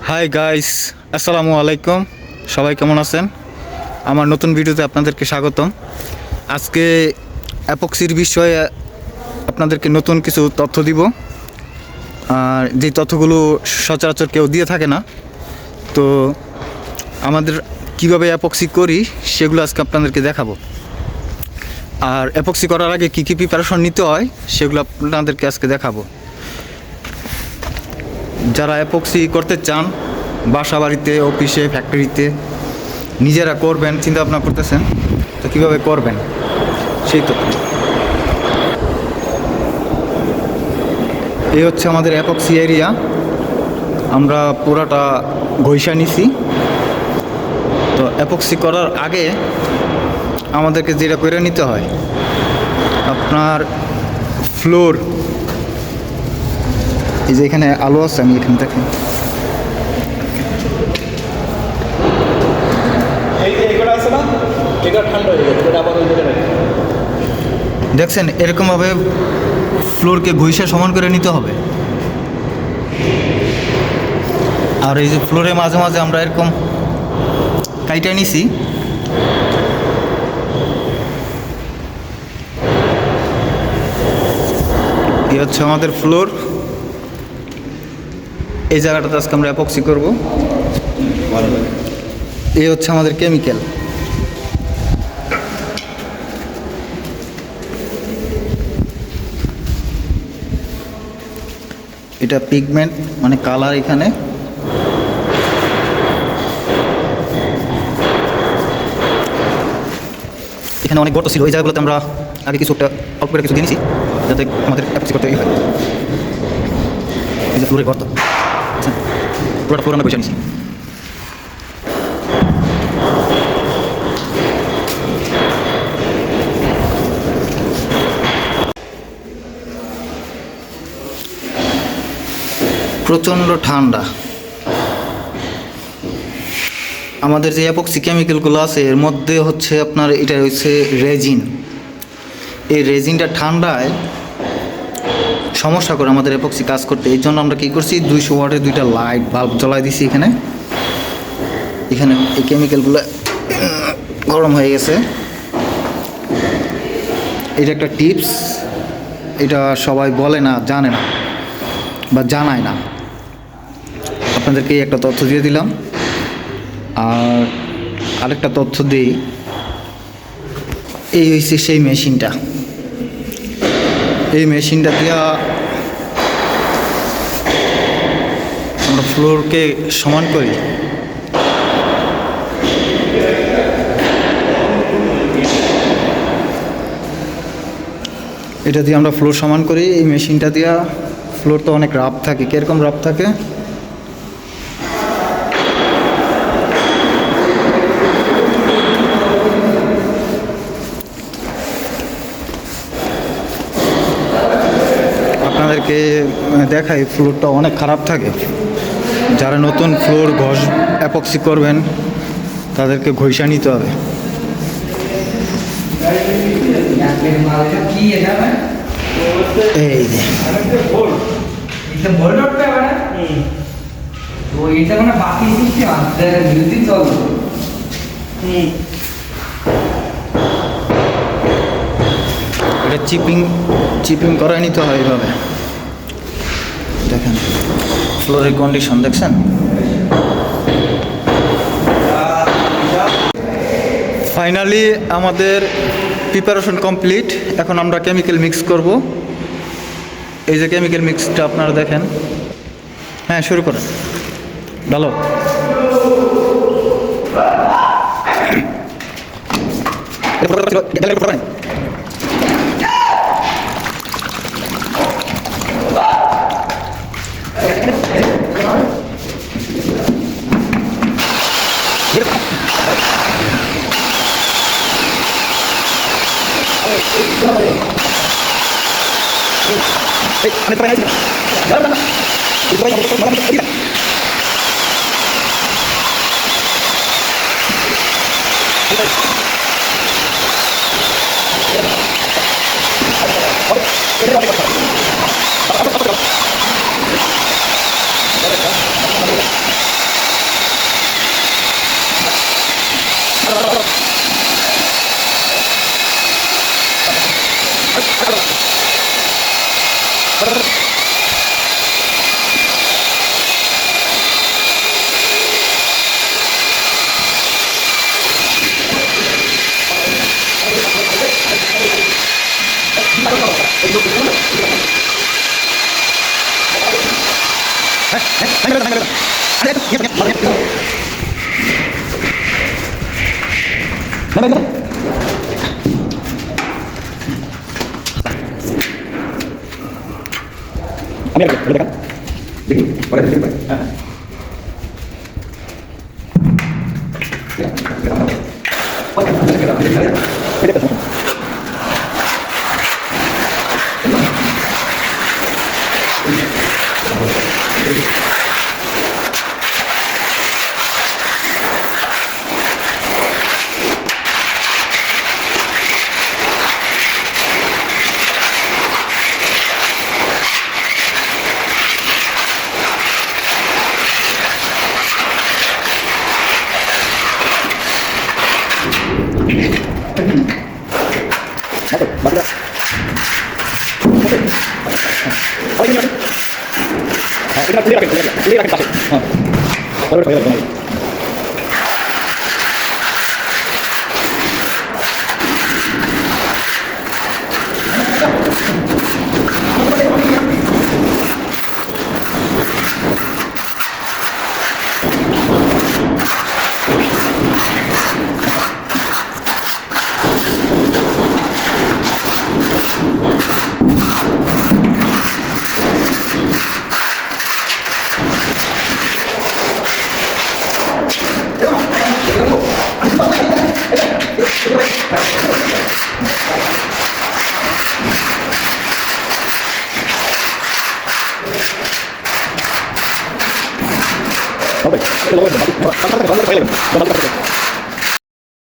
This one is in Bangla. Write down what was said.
হাই গাইস, আসসালামু আলাইকুম। সবাই কেমন আছেন? আমার নতুন ভিডিওতে আপনাদেরকে স্বাগতম। আজকে অ্যাপক্সির বিষয়ে আপনাদেরকে নতুন কিছু তথ্য দিব, আর যে তথ্যগুলো সচরাচর কেউ দিয়ে থাকে না। তো আমাদের কিভাবে অ্যাপক্সি করি সেগুলো আজকে আপনাদেরকে দেখাবো। আর অ্যাপক্সি করার আগে কী কী প্রিপারেশন নিতে হয় সেগুলো আপনাদেরকে আজকে দেখাবো। যারা অ্যাপক্সি করতে চান, বাসা বাড়িতে, অফিসে, ফ্যাক্টরিতে নিজেরা করবেন চিন্তা ভাবনা করতেছেন, তো কীভাবে করবেন সেই তো। এই হচ্ছে আমাদের অ্যাপক্সি এরিয়া। আমরা পুরাটা ঘষা নিছি। তো অ্যাপক্সি করার আগে আমাদেরকে যেটা করে নিতে হয়, আপনার ফ্লোর, এই যে এখানে আলো আছে, আমি এখানে দেখেন, দেখছেন এরকমভাবে ফ্লোরকে ঘষে সমান করে নিতে হবে। আর এই যে ফ্লোরে মাঝে মাঝে আমরা এরকম কাইটা নিছি, এই হচ্ছে আমাদের ফ্লোর। এই জায়গাটাতে আজকে আমরা অ্যাপক্সি করব। এই হচ্ছে আমাদের কেমিক্যাল। এটা পিগমেন্ট, মানে কালার। এখানে এখানে অনেক গর্ত ছিল, এই জায়গাগুলোতে আমরা আগে কিছু একটা অল্প করে কিছু দিয়েছি যাতে আমাদের অ্যাপক্সি করতে হয়। এই যে ফ্লোরের গর্ত, পুরোটা ফ্লোর আমরা বসে নিয়েছি। প্রচণ্ড ঠান্ডা। আমাদের যে অ্যাপক্সি কেমিক্যালগুলো আছে এর মধ্যে হচ্ছে আপনার এটা হচ্ছে রেজিন। এই রেজিনটা ঠান্ডায় সমস্যা করে আমাদের অ্যাপক্সি কাজ করতে। এই জন্য আমরা কী করছি, 200 ওয়াটের দুইটা লাইট বাল্ব জ্বলাই দিছি। এখানে এখানে এই কেমিক্যালগুলো গরম হয়ে গেছে। এটা একটা টিপস, এটা সবাই বলে না, জানে না বা জানায় না। আপনাদেরকে একটা তথ্য দিয়ে দিলাম। আর আরেকটা তথ্য দিই, এই হচ্ছে সেই মেশিনটা। এই মেশিনটা দিয়ে আমরা ফ্লোরকে সমান করি। এটা দিয়ে আমরা ফ্লোর সমান করি। এই মেশিনটা দিয়ে ফ্লোর তো অনেক রাফ থাকে। কীরকম রাফ থাকে, আপনাদেরকে দেখাই। ফ্লোরটা অনেক খারাপ থাকে। যারা নতুন ফ্লোর অ্যাপক্সি করবেন তাদেরকে ঘষা নিতে হবে। এই যে এটা চিপিং করাই নিতে হয় এইভাবে। দেখেন ফ্লোরের কন্ডিশন দেখছেন। ফাইনালি আমাদের প্রিপারেশন কমপ্লিট। এখন আমরা কেমিক্যাল মিক্স করব। এই যে কেমিক্যাল মিক্সটা আপনারা দেখেন। হ্যাঁ, শুরু করেন, ভালো। আমি আর দেখা দেখি পরে দেখি হ্যাঁ Okay.